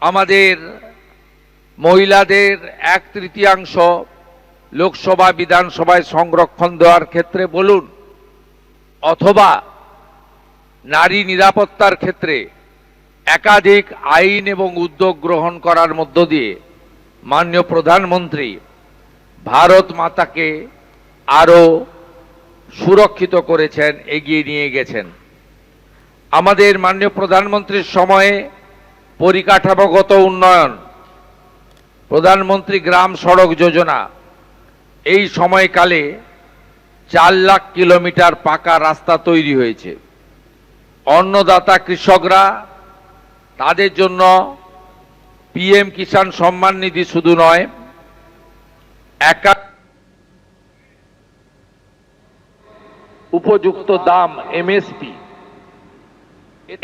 আমাদের মহিলাদের 1/3 লোকসভা বিধানসভায় সংরক্ষণ দেওয়ার ক্ষেত্রে বলুন, অথবা নারী নিরাপত্তার ক্ষেত্রে একাধিক আইন এবং উদ্যোগ গ্রহণ করার মধ্য দিয়ে মাননীয় প্রধানমন্ত্রী ভারত মাতাকে আরও সুরক্ষিত করেছেন, এগিয়ে নিয়ে গেছেন। আমাদের মাননীয় প্রধানমন্ত্রীর সময়ে পরিকাঠামোগত উন্নয়ন, প্রধানমন্ত্রী গ্রাম সড়ক যোজনা, এই সময়কালে 4 লাখ কিলোমিটার পাকা রাস্তা তৈরি হয়েছে। অন্নদাতা কৃষকরা, তাদের জন্য পিএম কিষাণ সম্মান নিধি শুধু নয়, উপযুক্ত দাম এমএসপি,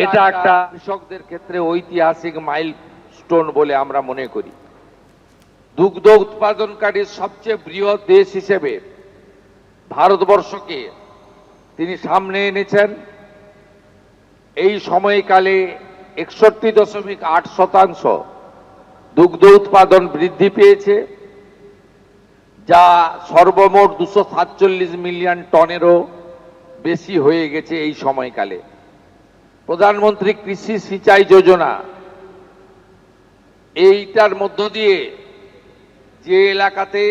এটা একটা কৃষকদের ক্ষেত্রে ঐতিহাসিক মাইলস্টোন বলে আমরা মনে করি। দুগ্ধ উৎপাদনকারী সবচেয়ে বৃহৎ দেশ হিসেবে ভারতবর্ষকে তিনি সামনে এনেছেন। এই সময়কালে 61.8% দুগ্ধ উৎপাদন বৃদ্ধি পেয়েছে, যা সর্বমোট 247 মিলিয়ন টনেরও বেশি হয়ে গেছে এই সময়কালে। প্রধানমন্ত্রী কৃষি সিঁচাই যোজনা, এইটার মধ্য দিয়ে যে এলাকাতে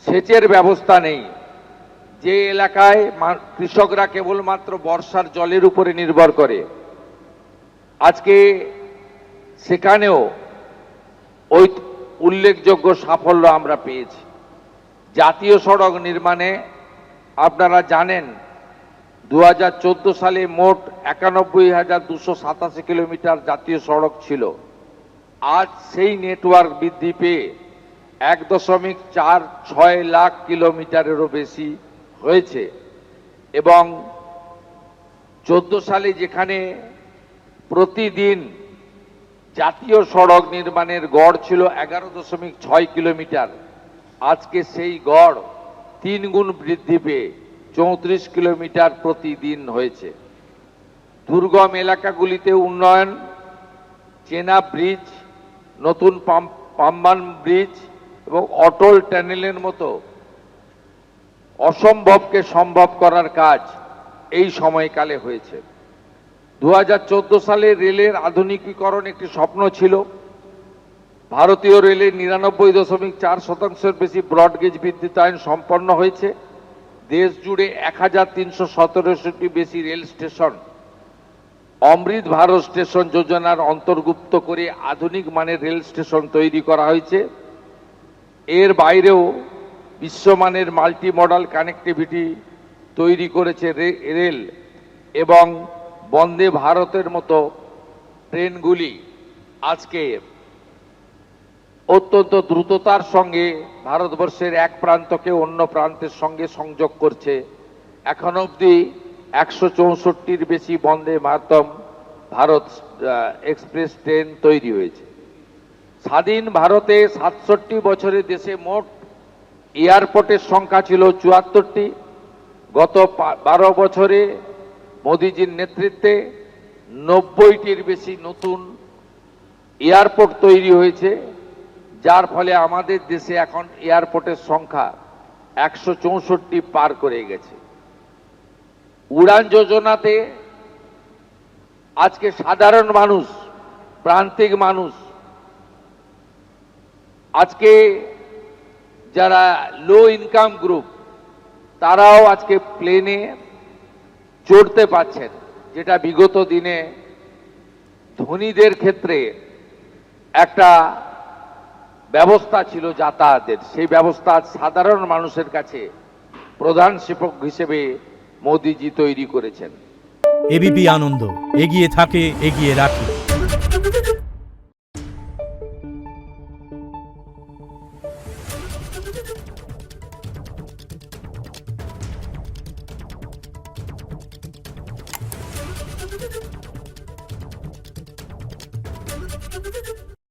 সেচের ব্যবস্থা নেই, যে এলাকায় কৃষকরা কেবলমাত্র বর্ষার জলের উপরে নির্ভর করে, আজকে সেখানেও ওই উল্লেখযোগ্য সাফল্য আমরা পেয়েছি। জাতীয় সড়ক নির্মাণে আপনারা জানেন 2014 সালে মোট 91,287 কিলোমিটার জাতীয় সড়ক ছিল। আজ সেই নেটওয়ার্ক বৃদ্ধি পেয়ে 1.46 লাখ কিলোমিটারেরও বেশি হয়েছে। এবং 14 সালে যেখানে প্রতিদিন জাতীয় সড়ক নির্মাণের গড় ছিল 11.6 কিলোমিটার, আজকে সেই গড় 3 গুণ বৃদ্ধি পেয়ে 34 কিলোমিটার প্রতিদিন হয়েছে। দুর্গম এলাকাগুলিতে উন্নয়ন, চেনা ব্রিজ, নতুন পাম্বান ব্রিজ এবং অটল টানেলের মতো অসম্ভবকে সম্ভব করার কাজ এই সময়কালে হয়েছে। 2014 সালে রেলের আধুনিকীকরণ একটি স্বপ্ন ছিল। ভারতীয় রেলের 99.4% বেশি ব্রডগেজ বিদ্যুতায়ন সম্পন্ন হয়েছে। দেশ জুড়ে 1317টি বেশি রেল স্টেশন অমৃত ভারত স্টেশন যোজনার অন্তর্ভুক্ত করে আধুনিক মানের রেল স্টেশন তৈরি করা হয়েছে। এর বাইরেও বিশ্বমানের মাল্টি মডাল কানেক্টিভিটি তৈরি করেছে রেল, এবং বন্দে ভারতের মতো ট্রেনগুলি আজকে অত্যন্ত দ্রুততার সঙ্গে ভারতবর্ষের এক প্রান্তকে অন্য প্রান্তের সঙ্গে সংযোগ করছে। এখন অবধি 164টির বেশি বন্দে ভারত এক্সপ্রেস ট্রেন তৈরি হয়েছে। স্বাধীন ভারতে 67 বছরে দেশে মোট এয়ারপোর্টের সংখ্যা ছিল 74টি। গত 12 বছরে মোদিজির নেতৃত্বে 90টির বেশি নতুন এয়ারপোর্ট তৈরি হয়েছে, যার ফলে আমাদের দেশে এখন এয়ারপোর্টের সংখ্যা 164 পার করে গেছে। উড়ান যোজনাতে আজকে সাধারণ মানুষ, প্রান্তিক মানুষ, আজকে যারা লো ইনকাম গ্রুপ, তারাও আজকে প্লেনে চড়তে পারছেন, যেটা বিগত দিনে ধনীদের ক্ষেত্রে একটা ব্যবস্থা ছিল যাতায়াতের, সেই ব্যবস্থা সাধারণ মানুষের কাছে প্রধান সেবক হিসেবে মোদিজি তৈরি করেছেন। এবিপি আনন্দ, এগিয়ে থাকে, এগিয়ে রাখে।